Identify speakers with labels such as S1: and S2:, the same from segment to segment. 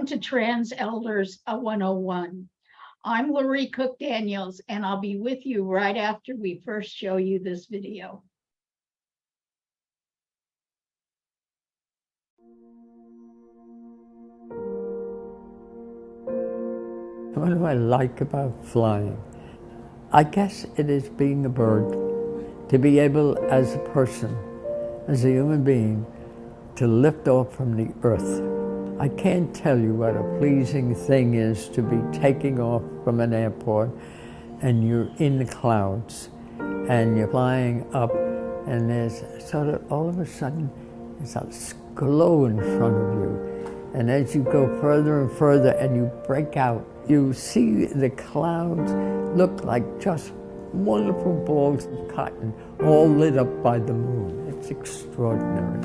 S1: Welcome to Trans Elders 101. I'm Loree Cook Daniels, and I'll be with you right after we first show you this video.
S2: What do I like about flying? I guess it is being a bird, to be able as a person, as a human being, to lift off from the earth. I can't tell you what a pleasing thing is to be taking off from an airport and you're in the clouds and you're flying up and there's sort of all of a sudden there's a glow in front of you. And as you go further and further and you break out, you see the clouds look like just wonderful balls of cotton all lit up by the moon. It's extraordinary.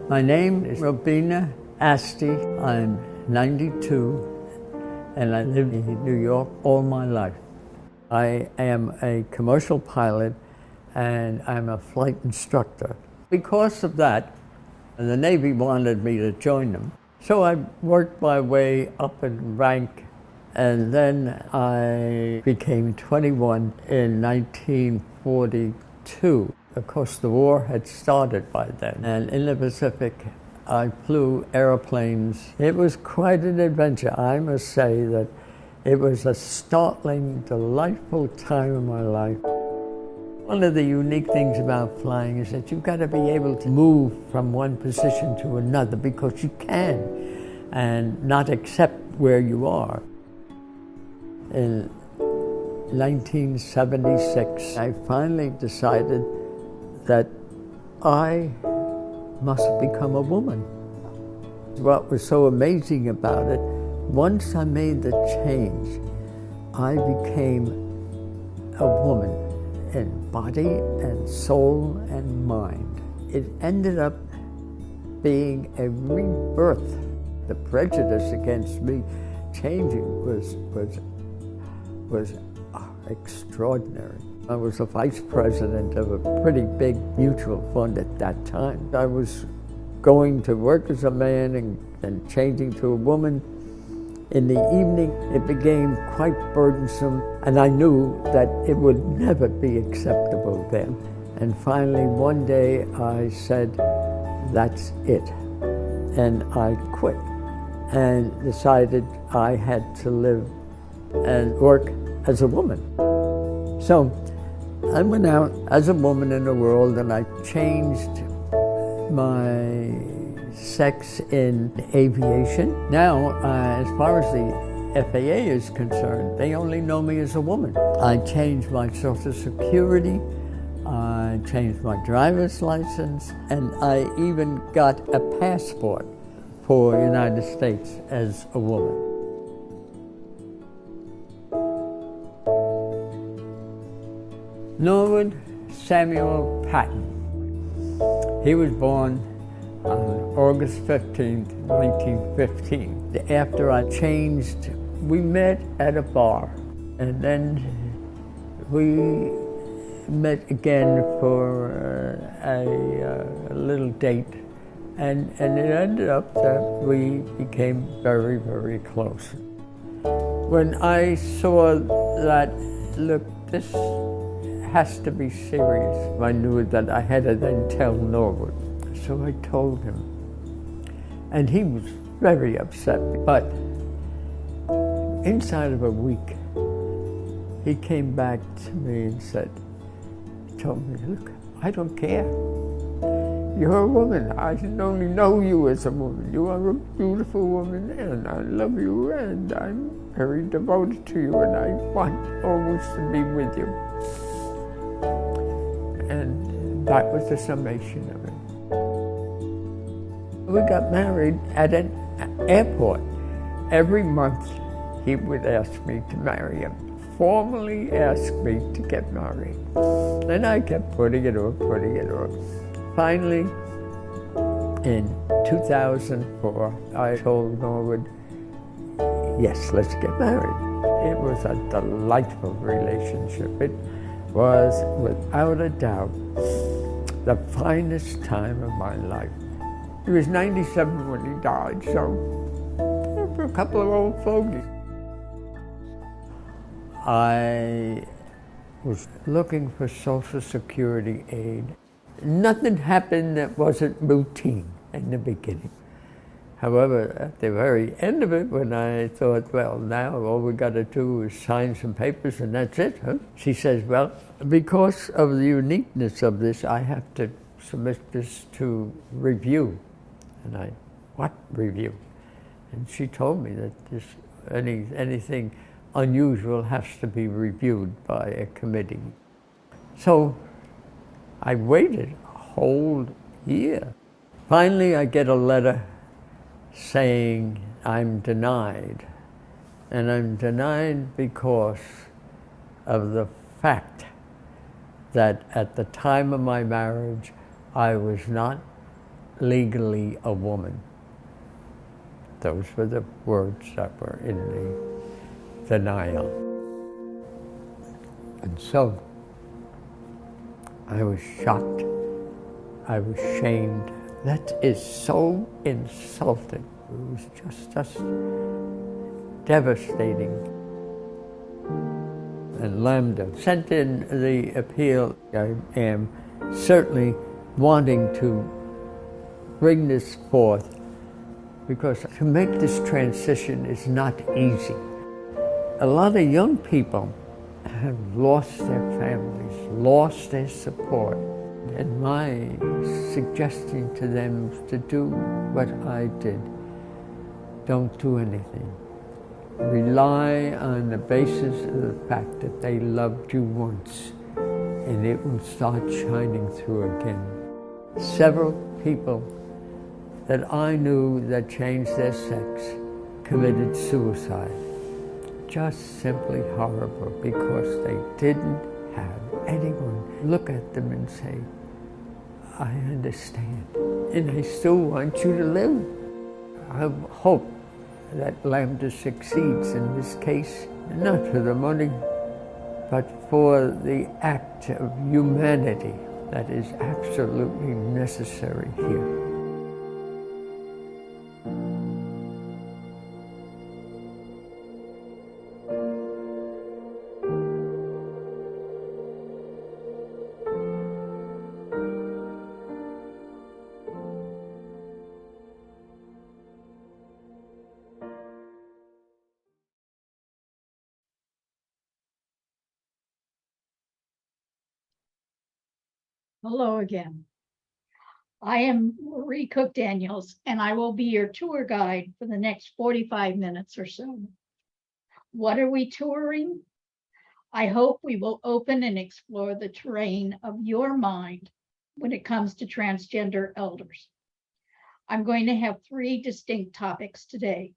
S2: My name is Robina Asti. I'm 92 and I live in New York all my life. I am a commercial pilot and I'm a flight instructor. Because of that, the Navy wanted me to join them. So I worked my way up in rank and then I became 21 in 1942. Of course, the war had started by then, and in the Pacific, I flew airplanes. It was quite an adventure. I must say that it was a startling, delightful time of my life. One of the unique things about flying is that you've got to be able to move from one position to another because you can, and not accept where you are. In 1976, I finally decided that I must become a woman. What was so amazing about it, once I made the change, I became a woman in body and soul and mind. It ended up being a rebirth. The prejudice against me changing was extraordinary. I was a vice president of a pretty big mutual fund at that time. I was going to work as a man and changing to a woman. In the evening, it became quite burdensome, and I knew that it would never be acceptable then. And finally, one day, I said, that's it. And I quit and decided I had to live and work as a woman. So I went out as a woman in the world and I changed my sex in aviation. Now, as far as the FAA is concerned, they only know me as a woman. I changed my Social Security, I changed my driver's license, and I even got a passport for the United States as a woman. Norwood Samuel Patton. He was born on August 15th, 1915. After I changed, we met at a bar, and then we met again for a little date, and it ended up that we became very, very close. When I saw that, look, this has to be serious, I knew that I had to then tell Norwood. So I told him, and he was very upset. But inside of a week, he came back to me and said, he told me, look, I don't care. You're a woman. I only know you as a woman. You are a beautiful woman, and I love you, and I'm very devoted to you, and I want always to be with you. And that was the summation of it. We got married at an airport. Every month he would ask me to marry him, formally ask me to get married. And I kept putting it off. Finally, in 2004, I told Norwood, yes, let's get married. It was a delightful relationship. It was, without a doubt, the finest time of my life. He was 97 when he died, so for a couple of old fogies. I was looking for Social Security aid. Nothing happened that wasn't routine in the beginning. However, at the very end of it, when I thought, well, now all we got to do is sign some papers and that's it, huh? She says, well, because of the uniqueness of this, I have to submit this to review. And I, what review? And she told me that anything unusual has to be reviewed by a committee. So I waited a whole year. Finally, I get a letter saying I'm denied. And I'm denied because of the fact that at the time of my marriage, I was not legally a woman. Those were the words that were in the denial. And so I was shocked. I was shamed. That is so insulting. It was just devastating. And Lambda sent in the appeal. I am certainly wanting to bring this forth because to make this transition is not easy. A lot of young people have lost their families, lost their support. And my suggestion to them is to do what I did. Don't do anything. Rely on the basis of the fact that they loved you once, and it will start shining through again. Several people that I knew that changed their sex committed suicide. Just simply horrible because they didn't have anyone look at them and say, I understand, and I still want you to live. I hope that Lambda succeeds in this case, not for the money, but for the act of humanity that is absolutely necessary here.
S1: Hello again. I am Loree Cook Daniels, and I will be your tour guide for the next 45 minutes or so. What are we touring? I hope we will open and explore the terrain of your mind when it comes to transgender elders. I'm going to have 3 distinct topics today.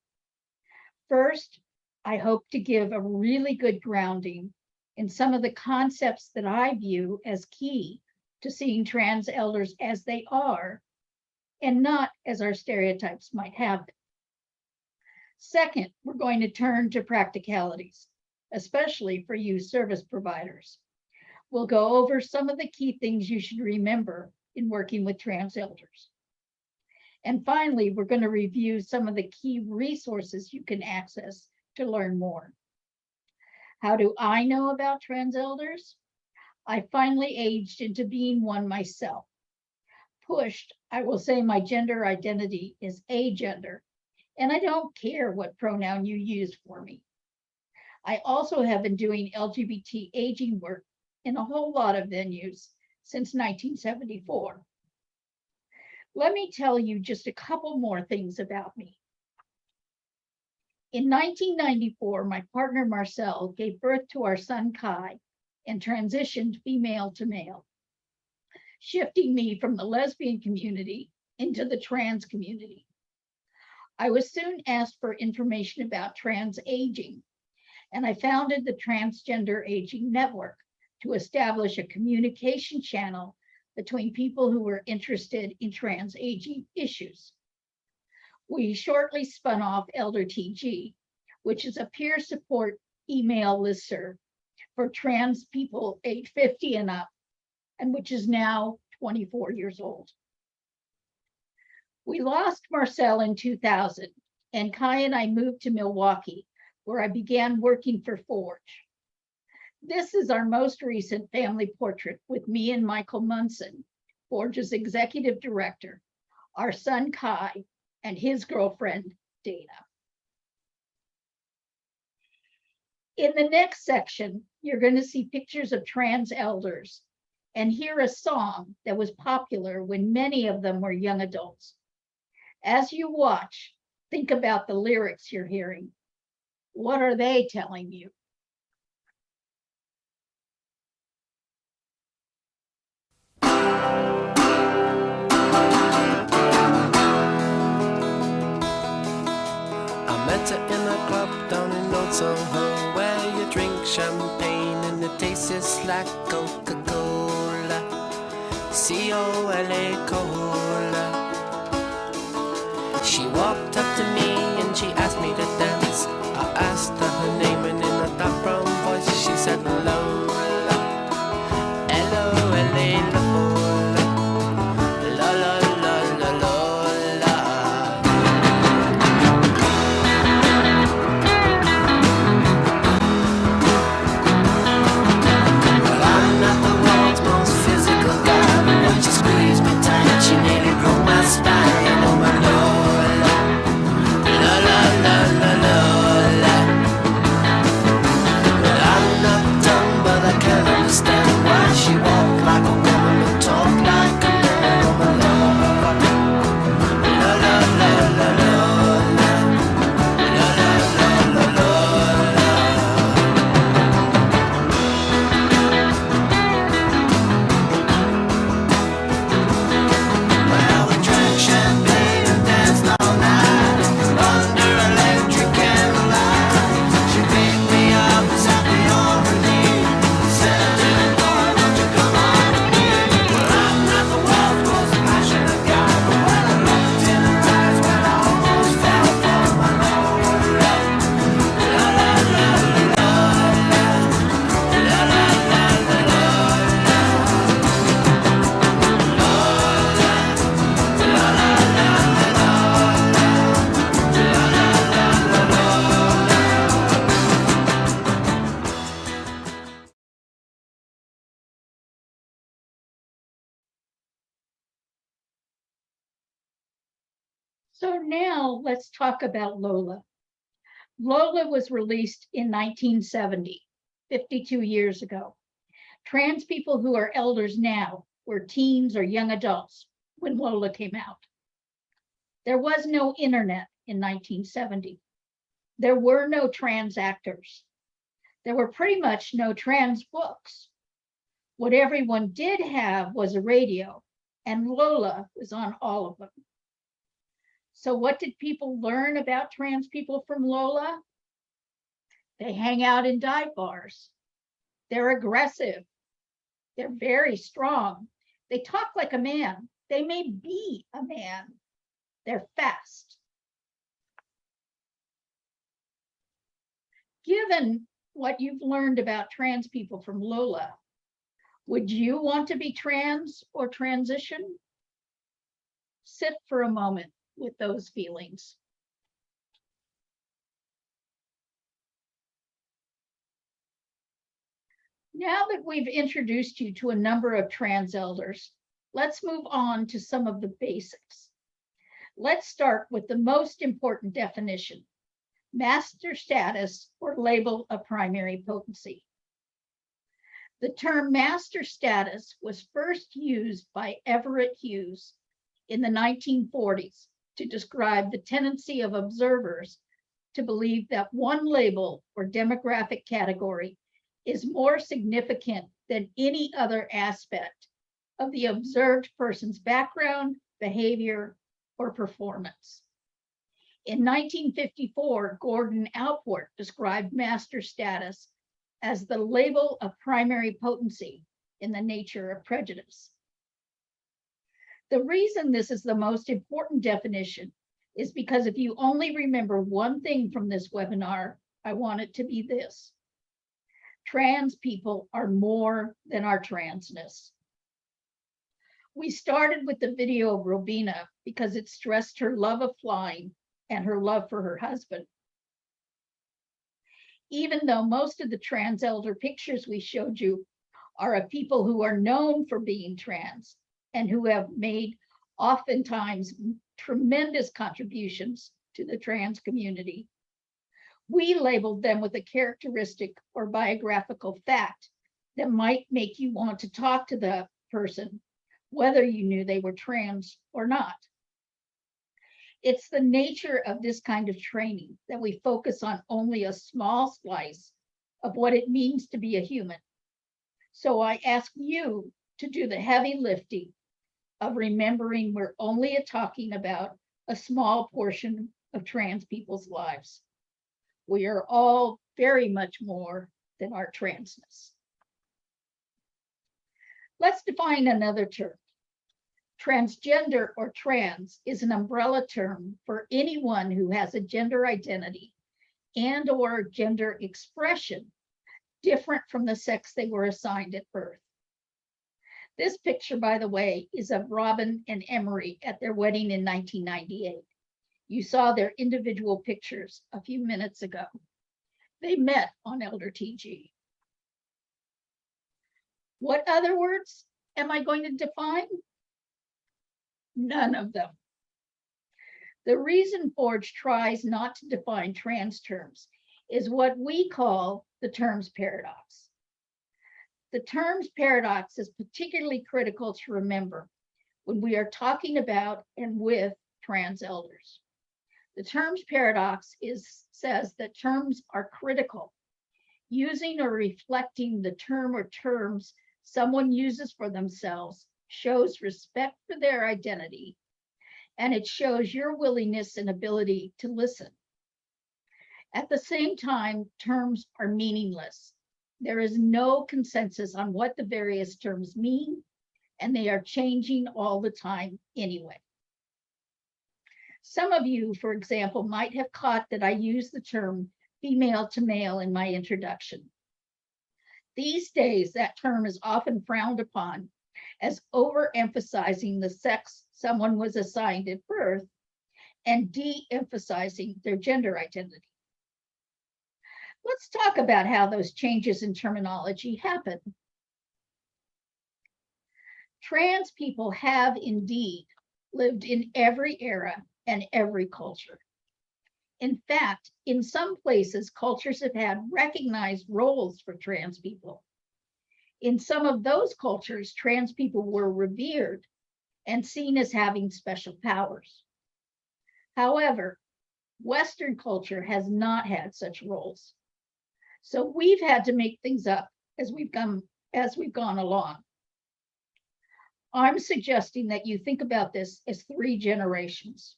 S1: First, I hope to give a really good grounding in some of the concepts that I view as key to seeing trans elders as they are and not as our stereotypes might have it. Second, we're going to turn to practicalities, especially for you service providers. We'll go over some of the key things you should remember in working with trans elders. And finally, we're going to review some of the key resources you can access to learn more. How do I know about trans elders? I finally aged into being one myself. Pushed, I will say my gender identity is agender, and I don't care what pronoun you use for me. I also have been doing LGBT aging work in a whole lot of venues since 1974. Let me tell you just a couple more things about me. In 1994, my partner Marcel gave birth to our son Kai and transitioned female to male, shifting me from the lesbian community into the trans community. I was soon asked for information about trans aging, and I founded the Transgender Aging Network to establish a communication channel between people who were interested in trans aging issues. We shortly spun off Elder TG, which is a peer support email listserv for trans people age 50 and up, and which is now 24 years old. We lost Marcel in 2000, and Kai and I moved to Milwaukee, where I began working for Forge. This is our most recent family portrait with me and Michael Munson, Forge's executive director, our son Kai, and his girlfriend, Dana. In the next section, you're going to see pictures of trans elders and hear a song that was popular when many of them were young adults. As you watch, think about the lyrics you're hearing. What are they telling you?
S3: I met her in a club down in Old Soho, where you drink champagne and it tastes like Coca-Cola, C-O-L-A, cola. She walked up to me and she asked me to dance. I asked her her name, and in a dark brown voice she said Lola, L-O-L-A, Lola, Lola, Lola, Lola. Well, I'm not the world's most physical guy, but when she squeezed me tight, she nearly broke my spine. Oh my Lola, Lola, Lola, Lola. Well, I'm not dumb, but I can't understand why she walked like a woman but talked like a man. Oh my Lola, Lola, Lola, Lola, Lola, Lola, Lola. Well, we drank champagne and danced all night under electric candlelight. She picked me up and sat me on her knee, said, "Little boy, won't you come on with me?" Well, I'm not the world's most passionate guy, but when I looked in her eyes, well, I almost fell for my Lola, Lola, Lola, Lola, Lola, Lola,
S1: So now let's talk about Lola. Lola was released in 1970, 52 years ago. Trans people who are elders now were teens or young adults when Lola came out. There was no internet in 1970. There were no trans actors. There were pretty much no trans books. What everyone did have was a radio, and Lola was on all of them. So what did people learn about trans people from Lola? They hang out in dive bars. They're aggressive. They're very strong. They talk like a man. They may be a man. They're fast. Given what you've learned about trans people from Lola, would you want to be trans or transition? Sit for a moment with those feelings. Now that we've introduced you to a number of trans elders, let's move on to some of the basics. Let's start with the most important definition: master status or label of primary potency. The term master status was first used by Everett Hughes in the 1940s to describe the tendency of observers to believe that one label or demographic category is more significant than any other aspect of the observed person's background, behavior, or performance. In 1954, Gordon Allport described master status as the label of primary potency in the nature of prejudice. The reason this is the most important definition is because if you only remember one thing from this webinar, I want it to be this: trans people are more than our transness. We started with the video of Robina because it stressed her love of flying and her love for her husband. Even though most of the trans elder pictures we showed you are of people who are known for being trans and who have made oftentimes tremendous contributions to the trans community, we labeled them with a characteristic or biographical fact that might make you want to talk to the person, whether you knew they were trans or not. It's the nature of this kind of training that we focus on only a small slice of what it means to be a human. So I ask you to do the heavy lifting of remembering we're only talking about a small portion of trans people's lives. We are all very much more than our transness. Let's define another term. Transgender or trans is an umbrella term for anyone who has a gender identity and or gender expression different from the sex they were assigned at birth. This picture, by the way, is of Robin and Emery at their wedding in 1998. You saw their individual pictures a few minutes ago. They met on Elder TG. What other words am I going to define? None of them. The reason Forge tries not to define trans terms is what we call the terms paradox. The terms paradox is particularly critical to remember when we are talking about and with trans elders. The terms paradox says that terms are critical. Using or reflecting the term or terms someone uses for themselves shows respect for their identity, and it shows your willingness and ability to listen. At the same time, terms are meaningless. There is no consensus on what the various terms mean, and they are changing all the time anyway. Some of you, for example, might have caught that I use the term female to male in my introduction. These days, that term is often frowned upon as overemphasizing the sex someone was assigned at birth and de-emphasizing their gender identity. Let's talk about how those changes in terminology happen. Trans people have indeed lived in every era and every culture. In fact, in some places, cultures have had recognized roles for trans people. In some of those cultures, trans people were revered and seen as having special powers. However, Western culture has not had such roles. So we've had to make things up as we've gone along. I'm suggesting that you think about this as 3 generations.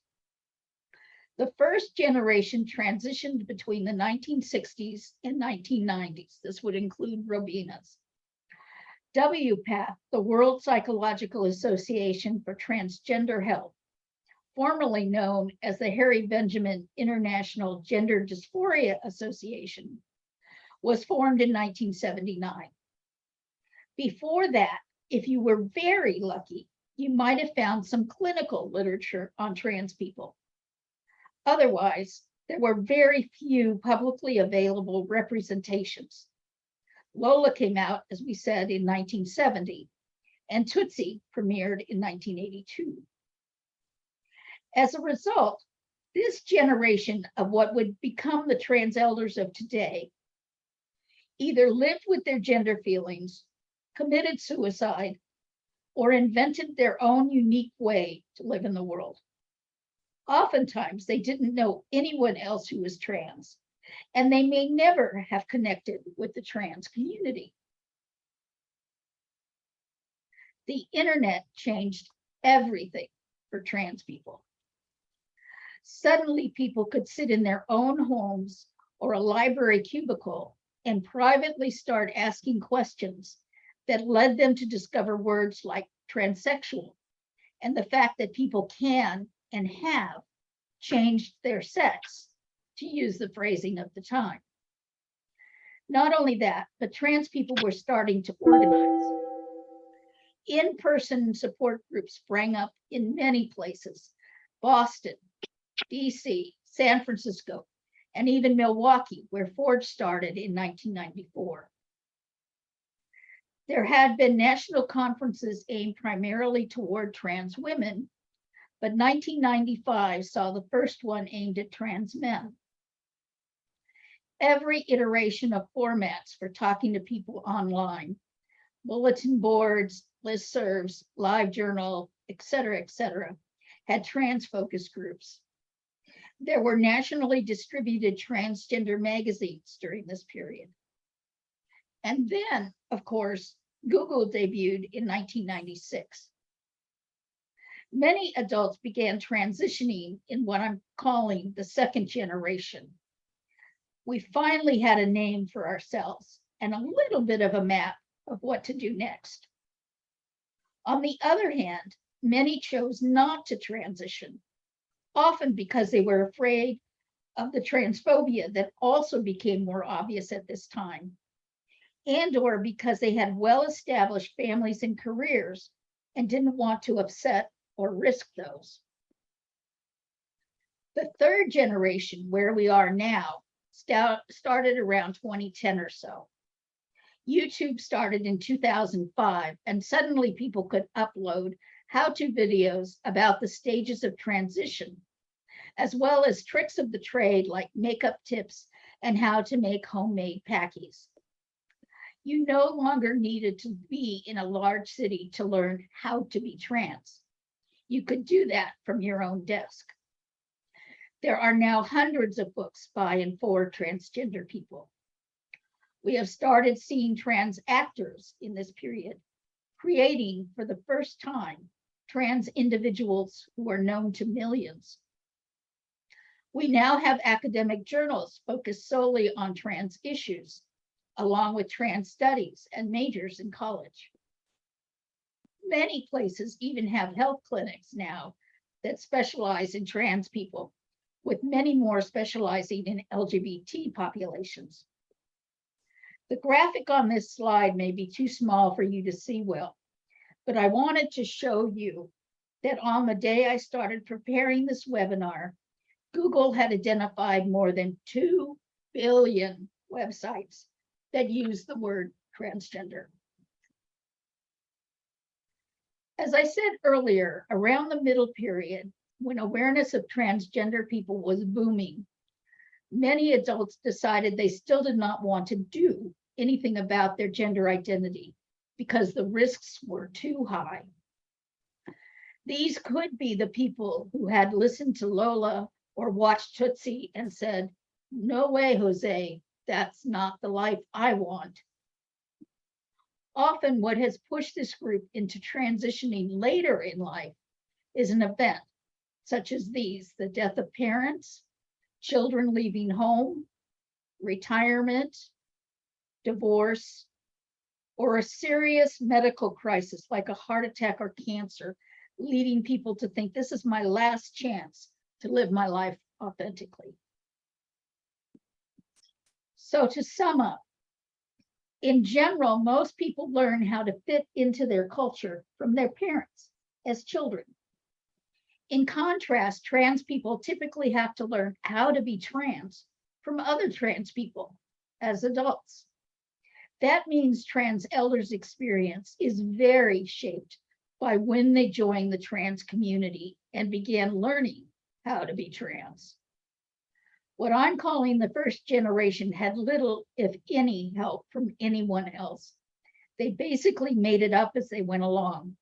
S1: The first generation transitioned between the 1960s and 1990s. This would include Robina's. WPATH, the World Psychological Association for Transgender Health, formerly known as the Harry Benjamin International Gender Dysphoria Association, was formed in 1979. Before that, if you were very lucky, you might have found some clinical literature on trans people. Otherwise, there were very few publicly available representations. Lola came out, as we said, in 1970, and Tootsie premiered in 1982. As a result, this generation of what would become the trans elders of today either lived with their gender feelings, committed suicide, or invented their own unique way to live in the world. Oftentimes, they didn't know anyone else who was trans, and they may never have connected with the trans community. The internet changed everything for trans people. Suddenly, people could sit in their own homes or a library cubicle and privately start asking questions that led them to discover words like transsexual and the fact that people can and have changed their sex, to use the phrasing of the time. Not only that, but trans people were starting to organize. In-person support groups sprang up in many places: Boston, DC, San Francisco, and even Milwaukee, where Forge started in 1994. There had been national conferences aimed primarily toward trans women, but 1995 saw the first one aimed at trans men. Every iteration of formats for talking to people online, bulletin boards, listservs, live journal, et cetera, had trans focus groups. There were nationally distributed transgender magazines during this period. And then, of course, Google debuted in 1996. Many adults began transitioning in what I'm calling the second generation. We finally had a name for ourselves and a little bit of a map of what to do next. On the other hand, many chose not to transition, often because they were afraid of the transphobia that also became more obvious at this time, and/or because they had well-established families and careers and didn't want to upset or risk those. The third generation, where we are now, started around 2010 or so. YouTube started in 2005, and suddenly people could upload how-to videos about the stages of transition, as well as tricks of the trade like makeup tips and how to make homemade packies. You no longer needed to be in a large city to learn how to be trans. You could do that from your own desk. There are now hundreds of books by and for transgender people. We have started seeing trans actors in this period, creating for the first time trans individuals who are known to millions. We now have academic journals focused solely on trans issues, along with trans studies and majors in college. Many places even have health clinics now that specialize in trans people, with many more specializing in LGBT populations. The graphic on this slide may be too small for you to see well, but I wanted to show you that on the day I started preparing this webinar, Google had identified more than 2 billion websites that use the word transgender. As I said earlier, around the middle period, when awareness of transgender people was booming, many adults decided they still did not want to do anything about their gender identity because the risks were too high. These could be the people who had listened to Lola or watched Tootsie and said, "No way, Jose, that's not the life I want." Often what has pushed this group into transitioning later in life is an event such as these: the death of parents, children leaving home, retirement, divorce, or a serious medical crisis like a heart attack or cancer, leading people to think this is my last chance to live my life authentically. So to sum up, in general, most people learn how to fit into their culture from their parents as children. In contrast, trans people typically have to learn how to be trans from other trans people as adults. That means trans elders' experience is very shaped by when they joined the trans community and began learning how to be trans. What I'm calling the first generation had little, if any, help from anyone else. They basically made it up as they went along.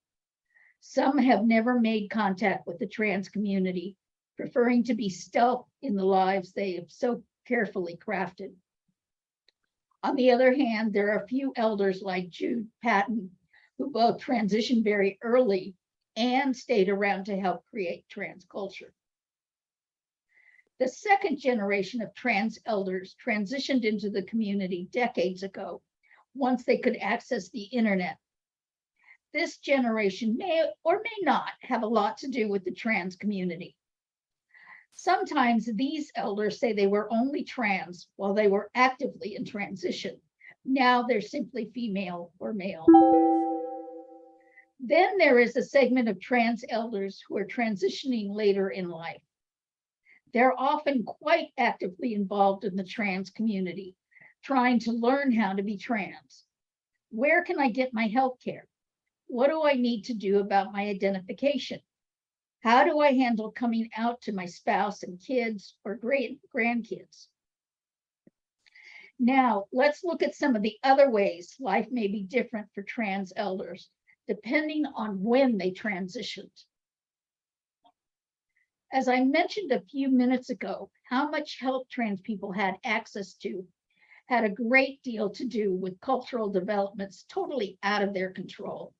S1: Some have never made contact with the trans community, preferring to be stealth in the lives they have so carefully crafted. On the other hand, there are a few elders like Jude Patton, who both transitioned very early and stayed around to help create trans culture. The second generation of trans elders transitioned into the community decades ago, once they could access the internet. This generation may or may not have a lot to do with the trans community. Sometimes these elders say they were only trans while they were actively in transition. Now they're simply female or male. Then there is a segment of trans elders who are transitioning later in life. They're often quite actively involved in the trans community, trying to learn how to be trans. Where can I get my health care? What do I need to do about my identification? How do I handle coming out to my spouse and kids or great grandkids? Now, let's look at some of the other ways life may be different for trans elders, depending on when they transitioned. As I mentioned a few minutes ago, how much help trans people had access to had a great deal to do with cultural developments totally out of their control.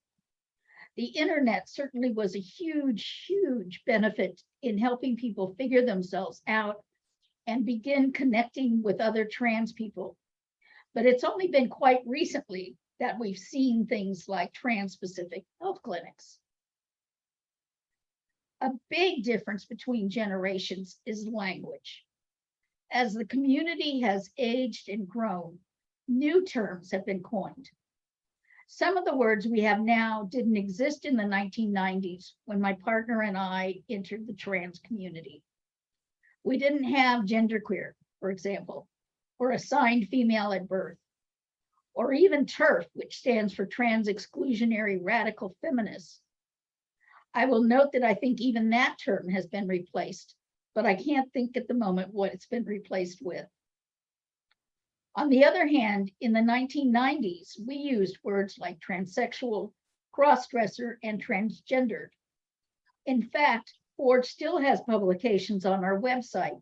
S1: The internet certainly was a huge, huge benefit in helping people figure themselves out and begin connecting with other trans people. But it's only been quite recently that we've seen things like trans-specific health clinics. A big difference between generations is language. As the community has aged and grown, new terms have been coined. Some of the words we have now didn't exist in the 1990s when my partner and I entered the trans community. We didn't have genderqueer, for example, or assigned female at birth, or even TERF, which stands for Trans Exclusionary Radical Feminists. I will note that I think even that term has been replaced, but I can't think at the moment what it's been replaced with. On the other hand, in the 1990s, we used words like transsexual, crossdresser, and transgendered. In fact, Ford still has publications on our website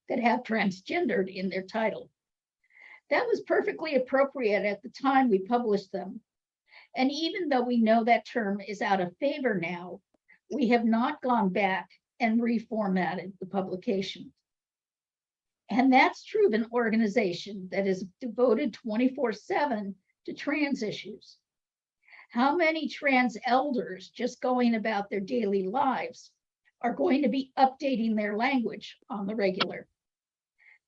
S1: that have transgendered in their title. That was perfectly appropriate at the time we published them. And even though we know that term is out of favor now, we have not gone back and reformatted the publication. And that's true of an organization that is devoted 24/7 to trans issues. How many trans elders just going about their daily lives are going to be updating their language on the regular?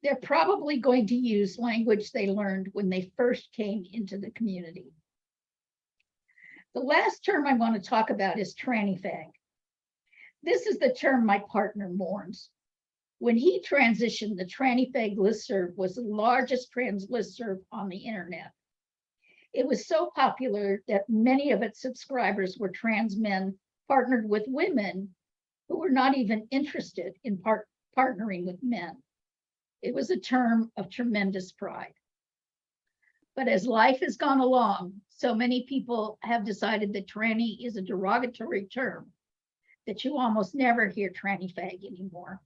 S1: They're probably going to use language they learned when they first came into the community. The last term I want to talk about is tranny fag. This is the term my partner mourns. When he transitioned, the tranny fag listserv was the largest trans listserv on the internet. It was so popular that many of its subscribers were trans men partnered with women who were not even interested in partnering with men. It was a term of tremendous pride. But as life has gone along, so many people have decided that tranny is a derogatory term that you almost never hear tranny fag anymore.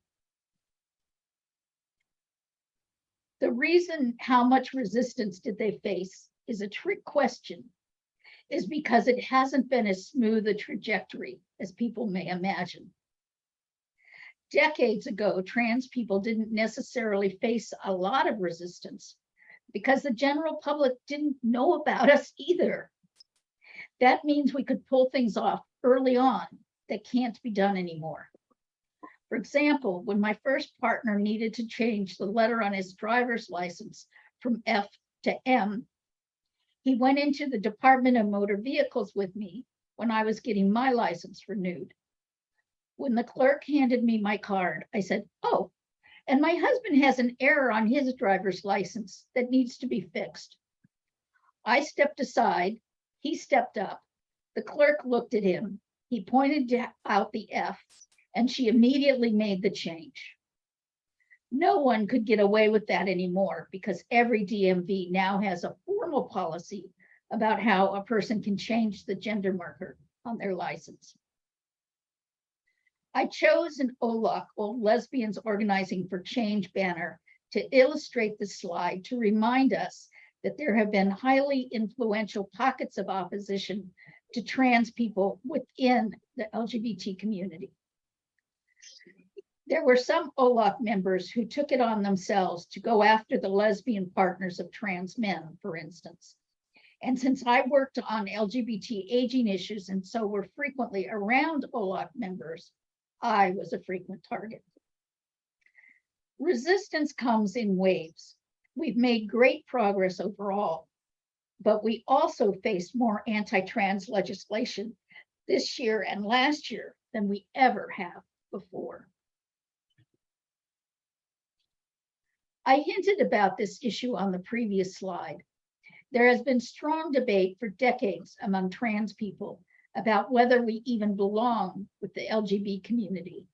S1: The reason how much resistance did they face is a trick question, is because it hasn't been as smooth a trajectory as people may imagine. Decades ago, trans people didn't necessarily face a lot of resistance because the general public didn't know about us either. That means we could pull things off early on that can't be done anymore. For example, when my first partner needed to change the letter on his driver's license from F to M, he went into the Department of Motor Vehicles with me when I was getting my license renewed. When the clerk handed me my card, I said, "Oh, and my husband has an error on his driver's license that needs to be fixed." I stepped aside, he stepped up, the clerk looked at him, he pointed out the F, and she immediately made the change. No one could get away with that anymore because every DMV now has a formal policy about how a person can change the gender marker on their license. I chose an OLOC, or Lesbians Organizing for Change banner, to illustrate the slide to remind us that there have been highly influential pockets of opposition to trans people within the LGBT community. There were some OLOC members who took it on themselves to go after the lesbian partners of trans men, for instance. And since I worked on LGBT aging issues and so were frequently around OLOC members, I was a frequent target. Resistance comes in waves. We've made great progress overall, But we also faced more anti-trans legislation this year and last year than we ever have before. I hinted about this issue on the previous slide. There has been strong debate for decades among trans people about whether we even belong with the LGBT community.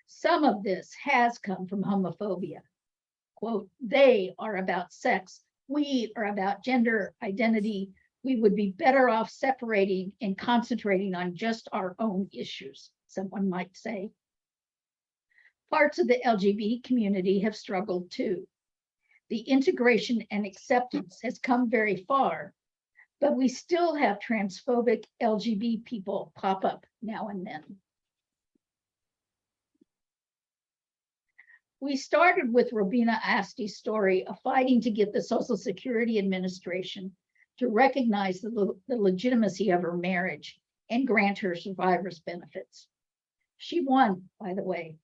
S1: Some of this has come from homophobia. Quote, they are about sex, we are about gender identity. We would be better off separating and concentrating on just our own issues, someone might say. Parts of the LGBT community have struggled too. The integration and acceptance has come very far, but we still have transphobic LGBT people pop up now and then. We started with Robina Asti's story of fighting to get the Social Security Administration to recognize the legitimacy of her marriage and grant her survivor's benefits. She won, by the way.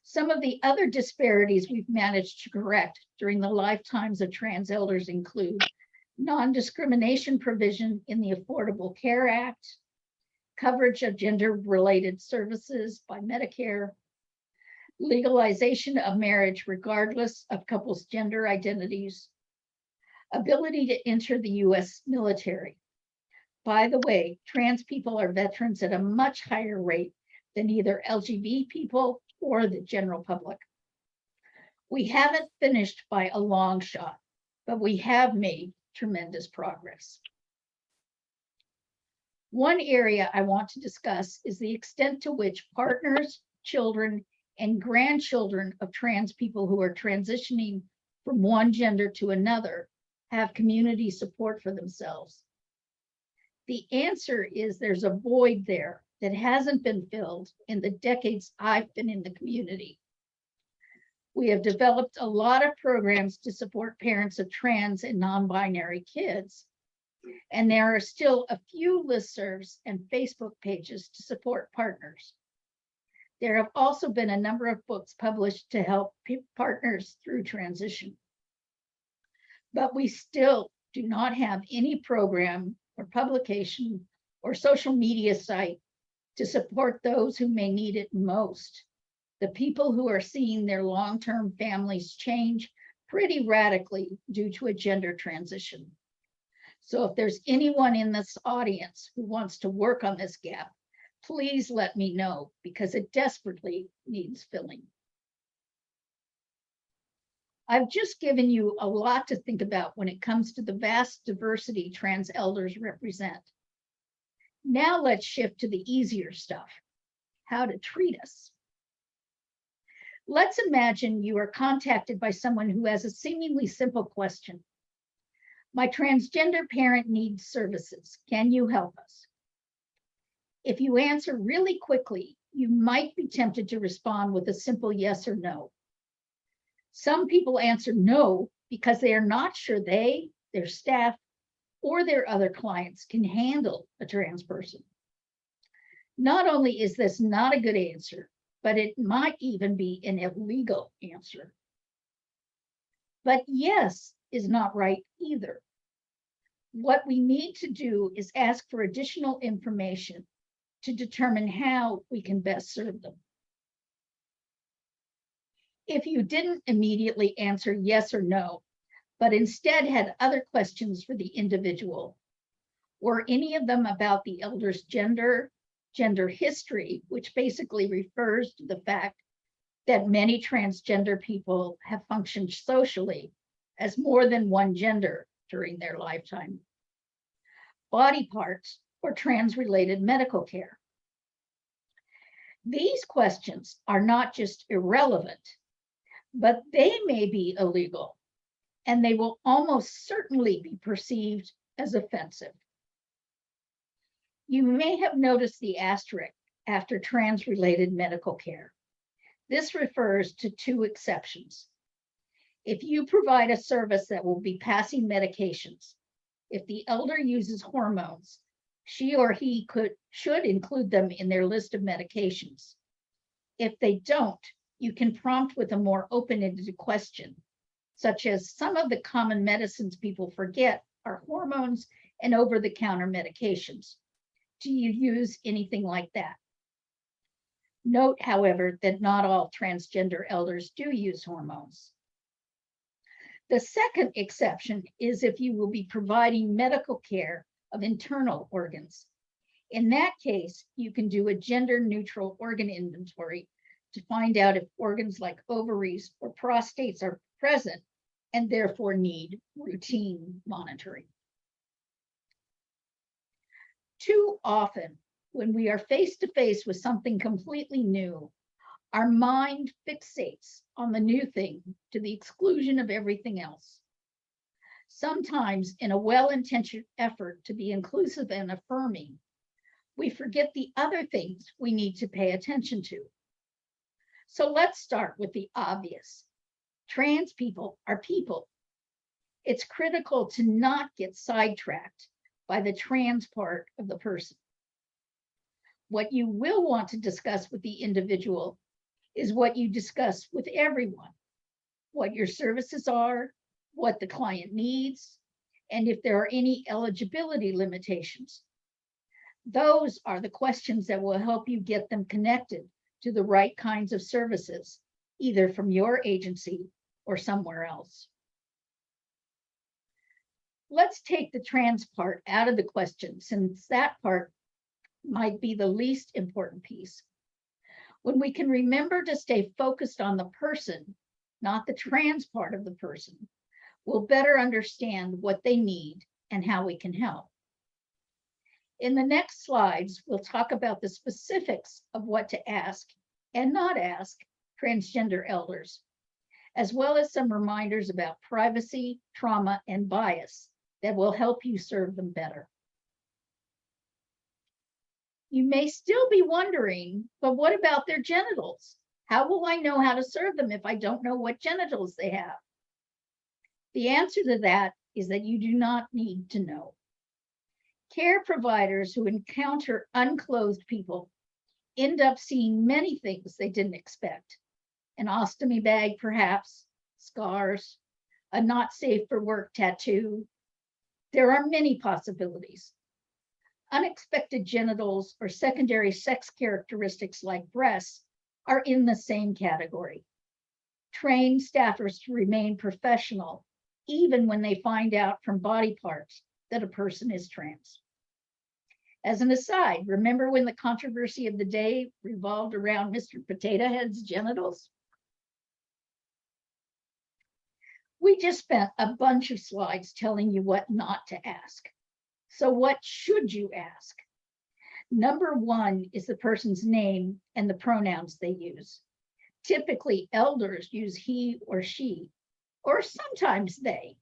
S1: Some of the other disparities we've managed to correct during the lifetimes of trans elders include non-discrimination provision in the Affordable Care Act, coverage of gender-related services by Medicare, legalization of marriage regardless of couples' gender identities, ability to enter the US military. By the way, trans people are veterans at a much higher rate than either LGBT people or the general public. We haven't finished by a long shot, but we have made tremendous progress. One area I want to discuss is the extent to which partners, children, and grandchildren of trans people who are transitioning from one gender to another have community support for themselves. The answer is there's a void there that hasn't been filled in the decades I've been in the community. We have developed a lot of programs to support parents of trans and non-binary kids, and there are still a few listservs and Facebook pages to support partners. There have also been a number of books published to help partners through transition. But we still do not have any program or publication or social media site to support those who may need it most, the people who are seeing their long-term families change pretty radically due to a gender transition. So if there's anyone in this audience who wants to work on this gap, please let me know because it desperately needs filling. I've just given you a lot to think about when it comes to the vast diversity trans elders represent. Now let's shift to the easier stuff, how to treat us. Let's imagine you are contacted by someone who has a seemingly simple question. My transgender parent needs services. Can you help us? If you answer really quickly, you might be tempted to respond with a simple yes or no. Some people answer no because they are not sure they, their staff, or their other clients can handle a trans person. Not only is this not a good answer, but it might even be an illegal answer. But yes is not right either. What we need to do is ask for additional information to determine how we can best serve them. If you didn't immediately answer yes or no, but instead had other questions for the individual, or any of them about the elder's gender, gender history, which basically refers to the fact that many transgender people have functioned socially as more than one gender during their lifetime, body parts, or trans-related medical care. These questions are not just irrelevant, but they may be illegal, and they will almost certainly be perceived as offensive. You may have noticed the asterisk after trans-related medical care. This refers to two exceptions. If you provide a service that will be passing medications, if the elder uses hormones, she or he should include them in their list of medications. If they don't, you can prompt with a more open-ended question, such as some of the common medicines people forget are hormones and over-the-counter medications. Do you use anything like that? Note, however, that not all transgender elders do use hormones. The second exception is if you will be providing medical care of internal organs. In that case, you can do a gender-neutral organ inventory to find out if organs like ovaries or prostates are present and therefore need routine monitoring. Too often, when we are face to face with something completely new, our mind fixates on the new thing to the exclusion of everything else. Sometimes, in a well-intentioned effort to be inclusive and affirming, we forget the other things we need to pay attention to. So let's start with the obvious. Trans people are people. It's critical to not get sidetracked by the trans part of the person. What you will want to discuss with the individual is what you discuss with everyone, what your services are, what the client needs, and if there are any eligibility limitations. Those are the questions that will help you get them connected to the right kinds of services, either from your agency or somewhere else. Let's take the trans part out of the question, since that part might be the least important piece. When we can remember to stay focused on the person, not the trans part of the person, we'll better understand what they need and how we can help. In the next slides, we'll talk about the specifics of what to ask and not ask transgender elders, as well as some reminders about privacy, trauma, and bias that will help you serve them better. You may still be wondering, but what about their genitals? How will I know how to serve them if I don't know what genitals they have? The answer to that is that you do not need to know. Care providers who encounter unclothed people end up seeing many things they didn't expect. An ostomy bag, perhaps, scars, a not safe for work tattoo. There are many possibilities. Unexpected genitals or secondary sex characteristics like breasts are in the same category. Train staffers to remain professional, even when they find out from body parts that a person is trans. As an aside, remember when the controversy of the day revolved around Mr. Potato Head's genitals? We just spent a bunch of slides telling you what not to ask. So what should you ask? Number one is the person's name and the pronouns they use. Typically, elders use he or she, or sometimes they.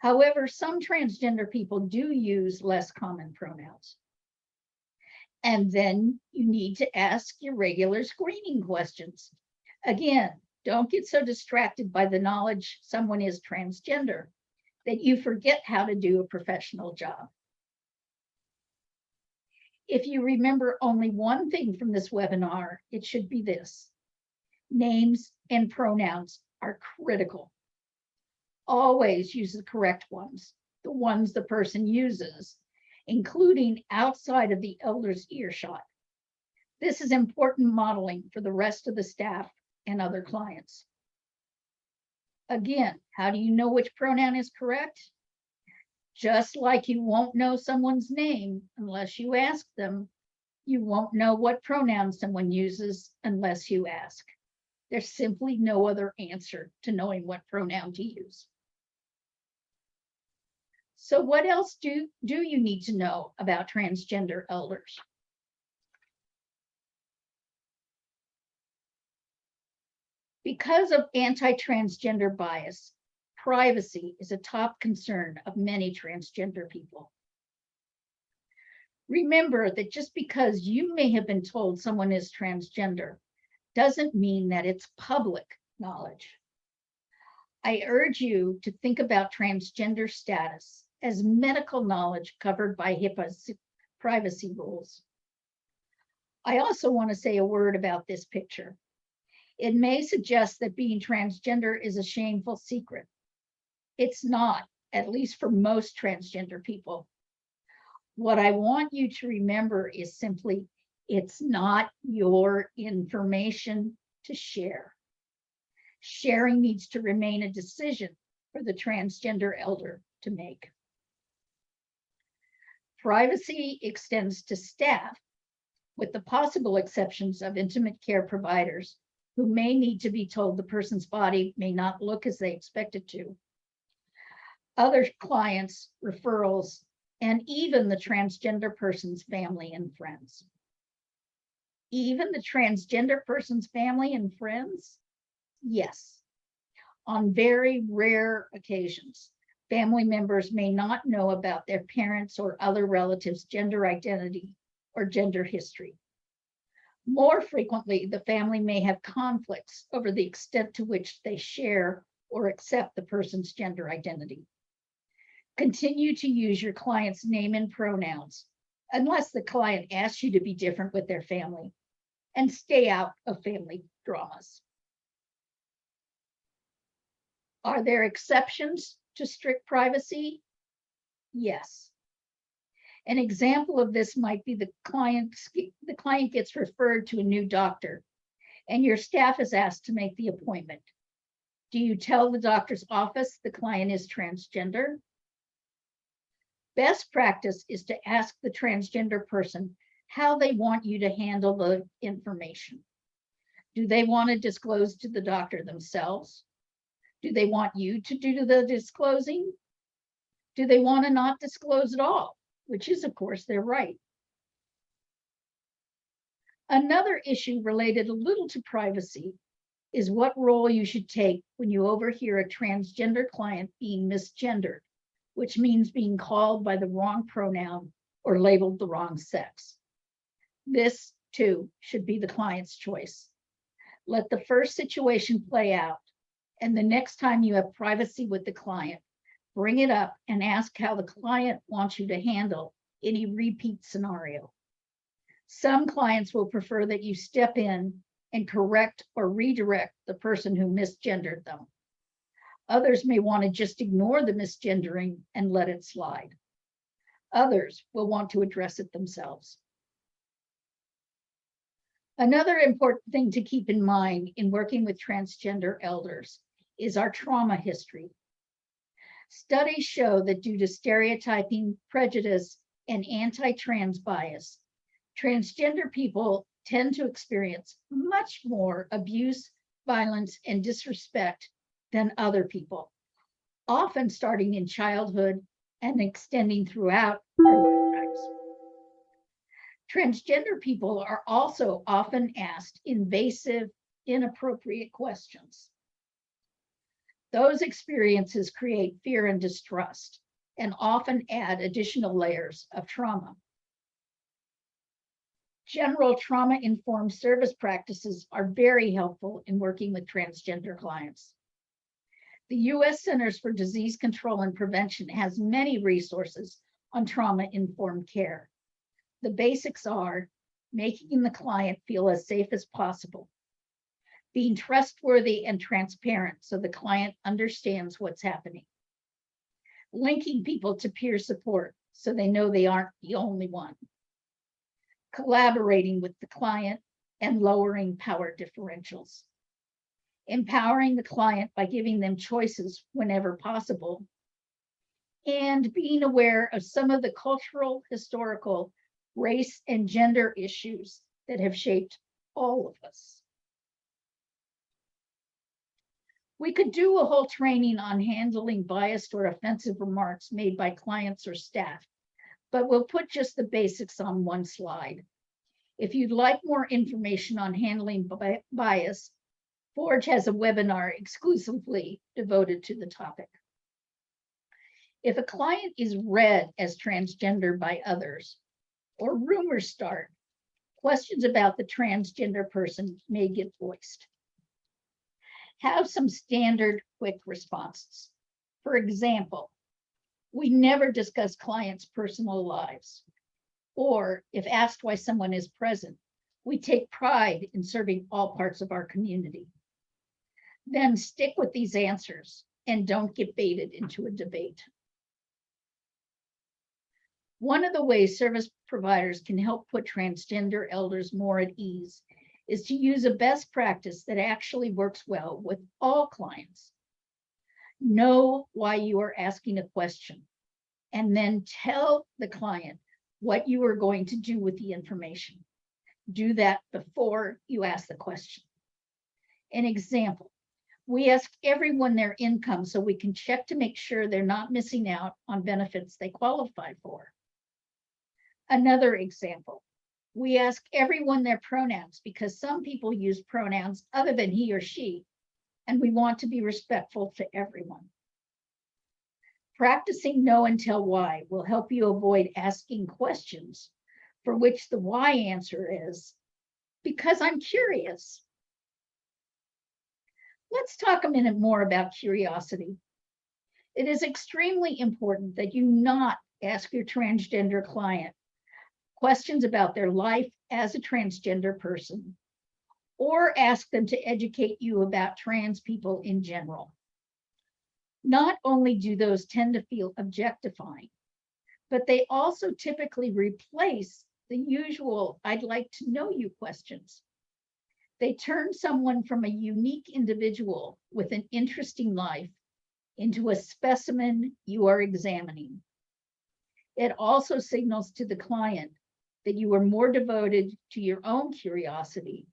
S1: However, some transgender people do use less common pronouns. And then you need to ask your regular screening questions. Again, don't get so distracted by the knowledge someone is transgender that you forget how to do a professional job. If you remember only one thing from this webinar, it should be this: names and pronouns are critical. Always use the correct ones, the ones the person uses, including outside of the elder's earshot. This is important modeling for the rest of the staff and other clients. Again, how do you know which pronoun is correct? Just like you won't know someone's name unless you ask them, you won't know what pronoun someone uses unless you ask. There's simply no other answer to knowing what pronoun to use. So what else do you need to know about transgender elders? Because of anti-transgender bias, privacy is a top concern of many transgender people. Remember that just because you may have been told someone is transgender doesn't mean that it's public knowledge. I urge you to think about transgender status as medical knowledge covered by HIPAA's privacy rules. I also want to say a word about this picture. It may suggest that being transgender is a shameful secret. It's not, at least for most transgender people. What I want you to remember is simply, it's not your information to share. Sharing needs to remain a decision for the transgender elder to make. Privacy extends to staff, with the possible exceptions of intimate care providers who may need to be told the person's body may not look as they expect it to. Other clients, referrals, and even the transgender person's family and friends. Even the transgender person's family and friends? Yes. On very rare occasions, family members may not know about their parents' or other relatives' gender identity or gender history. More frequently, the family may have conflicts over the extent to which they share or accept the person's gender identity. Continue to use your client's name and pronouns, unless the client asks you to be different with their family, and stay out of family dramas. Are there exceptions to strict privacy? Yes. An example of this might be the client gets referred to a new doctor, and your staff is asked to make the appointment. Do you tell the doctor's office the client is transgender? Best practice is to ask the transgender person how they want you to handle the information. Do they want to disclose to the doctor themselves? Do they want you to do the disclosing? Do they want to not disclose at all? Which is, of course, their right. Another issue related a little to privacy is what role you should take when you overhear a transgender client being misgendered, which means being called by the wrong pronoun or labeled the wrong sex. This, too, should be the client's choice. Let the first situation play out, and the next time you have privacy with the client, bring it up and ask how the client wants you to handle any repeat scenario. Some clients will prefer that you step in and correct or redirect the person who misgendered them. Others may want to just ignore the misgendering and let it slide. Others will want to address it themselves. Another important thing to keep in mind in working with transgender elders is our trauma history. Studies show that due to stereotyping, prejudice, and anti-trans bias, transgender people tend to experience much more abuse, violence, and disrespect than other people, often starting in childhood and extending throughout their lifetimes. Transgender people are also often asked invasive, inappropriate questions. Those experiences create fear and distrust and often add additional layers of trauma. General trauma-informed service practices are very helpful in working with transgender clients. The U.S. Centers for Disease Control and Prevention has many resources on trauma-informed care. The basics are making the client feel as safe as possible, being trustworthy and transparent so the client understands what's happening, linking people to peer support so they know they aren't the only one, collaborating with the client and lowering power differentials, empowering the client by giving them choices whenever possible, and being aware of some of the cultural, historical, race, and gender issues that have shaped all of us. We could do a whole training on handling biased or offensive remarks made by clients or staff, but we'll put just the basics on one slide. If you'd like more information on handling bias, Forge has a webinar exclusively devoted to the topic. If a client is read as transgender by others, or rumors start, questions about the transgender person may get voiced. Have some standard quick responses. For example, we never discuss clients' personal lives. Or if asked why someone is present, We take pride in serving all parts of our community. Then stick with these answers and don't get baited into a debate. One of the ways service providers can help put transgender elders more at ease is to use a best practice that actually works well with all clients. Know why you are asking a question, and then tell the client what you are going to do with the information. Do that before you ask the question. An example, we ask everyone their income so we can check to make sure they're not missing out on benefits they qualify for. Another example, we ask everyone their pronouns because some people use pronouns other than he or she, and we want to be respectful to everyone. Practicing know and tell why will help you avoid asking questions for which the why answer is, because I'm curious. Let's talk a minute more about curiosity. It is extremely important that you not ask your transgender client questions about their life as a transgender person, or ask them to educate you about trans people in general. Not only do those tend to feel objectifying, but they also typically replace the usual "I'd like to know you" questions. They turn someone from a unique individual with an interesting life into a specimen you are examining. It also signals to the client that you are more devoted to your own curiosity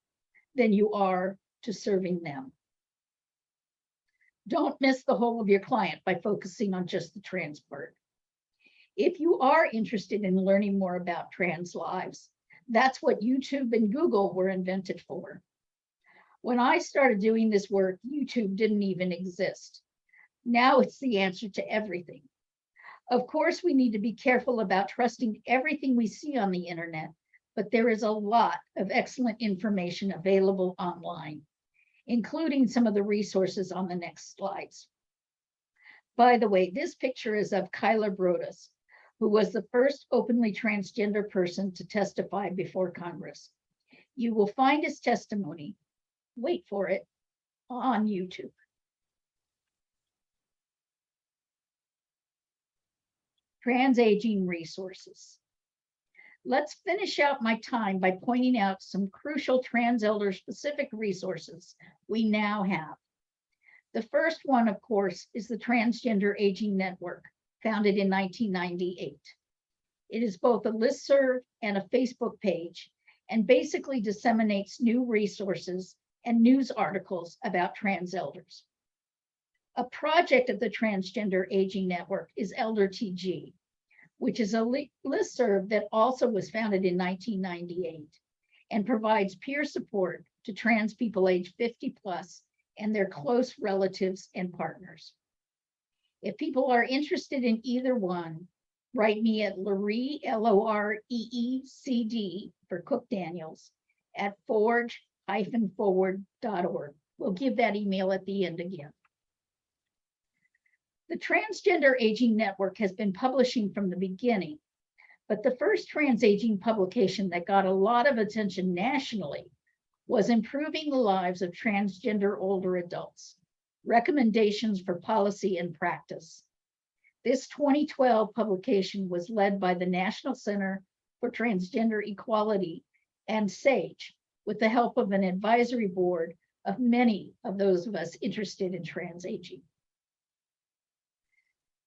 S1: than you are to serving them. Don't miss the whole of your client by focusing on just the trans part. If you are interested in learning more about trans lives, that's what YouTube and Google were invented for. When I started doing this work, YouTube didn't even exist. Now it's the answer to everything. Of course, we need to be careful about trusting everything we see on the internet, but there is a lot of excellent information available online, including some of the resources on the next slides. By the way, this picture is of Kyler Brodus, who was the first openly transgender person to testify before Congress. You will find his testimony, wait for it, on YouTube. Trans aging resources. Let's finish out my time by pointing out some crucial trans elder specific resources we now have. The first one, of course, is the Transgender Aging Network, founded in 1998. It is both a listserv and a Facebook page, and basically disseminates new resources and news articles about trans elders. A project of the Transgender Aging Network is Elder TG, which is a listserv that also was founded in 1998 and provides peer support to trans people age 50 plus and their close relatives and partners. If people are interested in either one, write me at Loree, LOREECD for Cook Daniels, at forge-forward.org. We'll give that email at the end again. The Transgender Aging Network has been publishing from the beginning, but the first trans aging publication that got a lot of attention nationally was Improving the Lives of Transgender Older Adults, Recommendations for Policy and Practice. This 2012 publication was led by the National Center for Transgender Equality and SAGE, with the help of an advisory board of many of those of us interested in trans aging.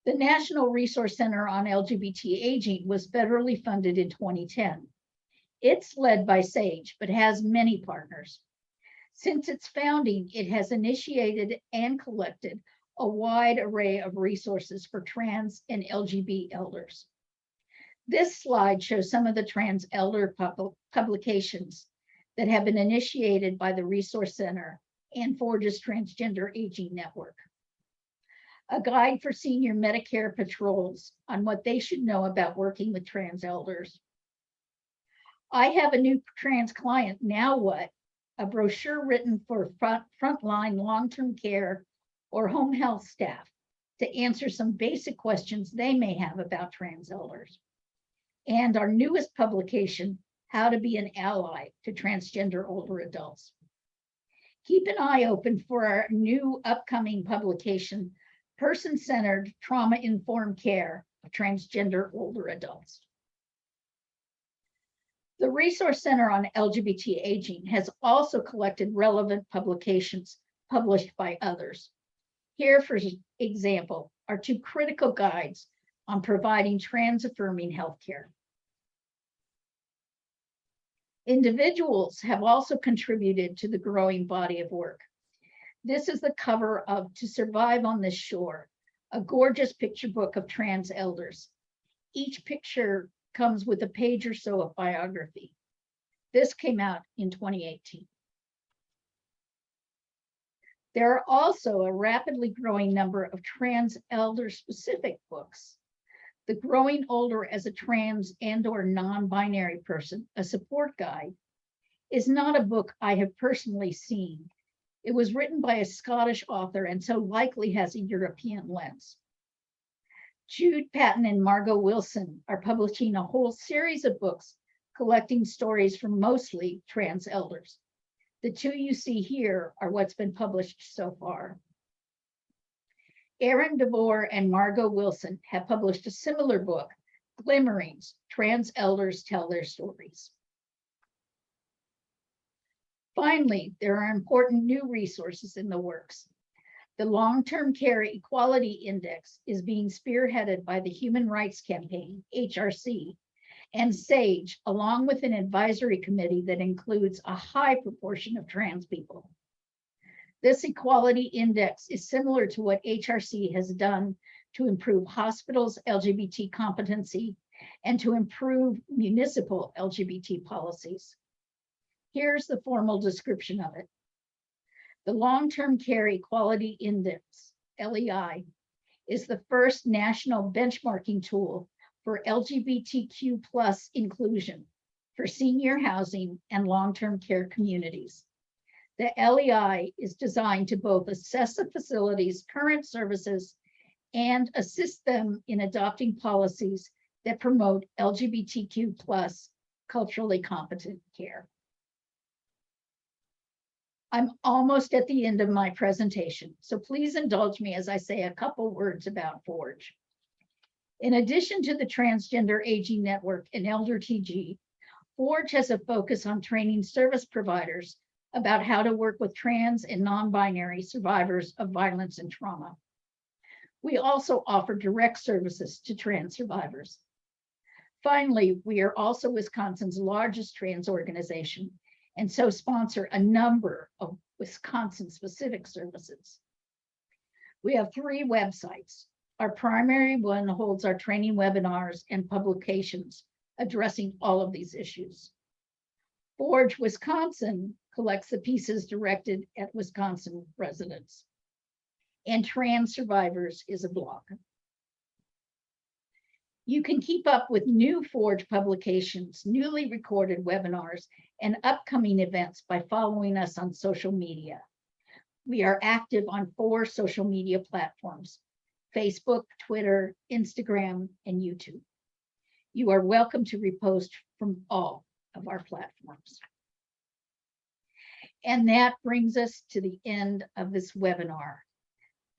S1: The National Resource Center on LGBT Aging was federally funded in 2010. It's led by SAGE, but has many partners. Since its founding, it has initiated and collected a wide array of resources for trans and LGBT elders. This slide shows some of the trans elder publications that have been initiated by the Resource Center and Forge's Transgender Aging Network. A guide for senior Medicare patrols on what they should know about working with trans elders. I have a new trans client, now what? A brochure written for frontline long-term care or home health staff to answer some basic questions they may have about trans elders. And our newest publication, How to Be an Ally to Transgender Older Adults. Keep an eye open for our new upcoming publication, Person-Centered Trauma-Informed Care of Transgender Older Adults. The Resource Center on LGBT Aging has also collected relevant publications published by others. Here, for example, are 2 critical guides on providing trans-affirming healthcare. Individuals have also contributed to the growing body of work. This is the cover of To Survive on This Shore, a gorgeous picture book of trans elders. Each picture comes with a page or so of biography. This came out in 2018. There are also a rapidly growing number of trans elder specific books. The Growing Older as a Trans and/or Non-Binary Person, a support guide, is not a book I have personally seen. It was written by a Scottish author and so likely has a European lens. Jude Patton and Margot Wilson are publishing a whole series of books collecting stories from mostly trans elders. The 2 you see here are what's been published so far. Erin DeVore and Margot Wilson have published a similar book, Glimmerings, Trans Elders Tell Their Stories. Finally, there are important new resources in the works. The Long-Term Care Equality Index is being spearheaded by the Human Rights Campaign, HRC, and SAGE, along with an advisory committee that includes a high proportion of trans people. This equality index is similar to what HRC has done to improve hospitals' LGBT competency and to improve municipal LGBT policies. Here's the formal description of it. The Long-Term Care Equality Index, LEI, is the first national benchmarking tool for LGBTQ+ inclusion for senior housing and long-term care communities. The LEI is designed to both assess a facility's current services and assist them in adopting policies that promote LGBTQ+ culturally competent care. I'm almost at the end of my presentation, so please indulge me as I say a couple words about Forge. In addition to the Transgender Aging Network and Elder TG, Forge has a focus on training service providers about how to work with trans and non-binary survivors of violence and trauma. We also offer direct services to trans survivors. Finally, we are also Wisconsin's largest trans organization and so sponsor a number of Wisconsin-specific services. We have 3 websites. Our primary one holds our training webinars and publications addressing all of these issues. Forge Wisconsin collects the pieces directed at Wisconsin residents. And Trans Survivors is a blog. You can keep up with new Forge publications, newly recorded webinars, and upcoming events by following us on social media. We are active on 4 social media platforms: Facebook, Twitter, Instagram, and YouTube. You are welcome to repost from all of our platforms. And that brings us to the end of this webinar.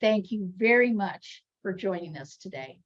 S1: Thank you very much for joining us today.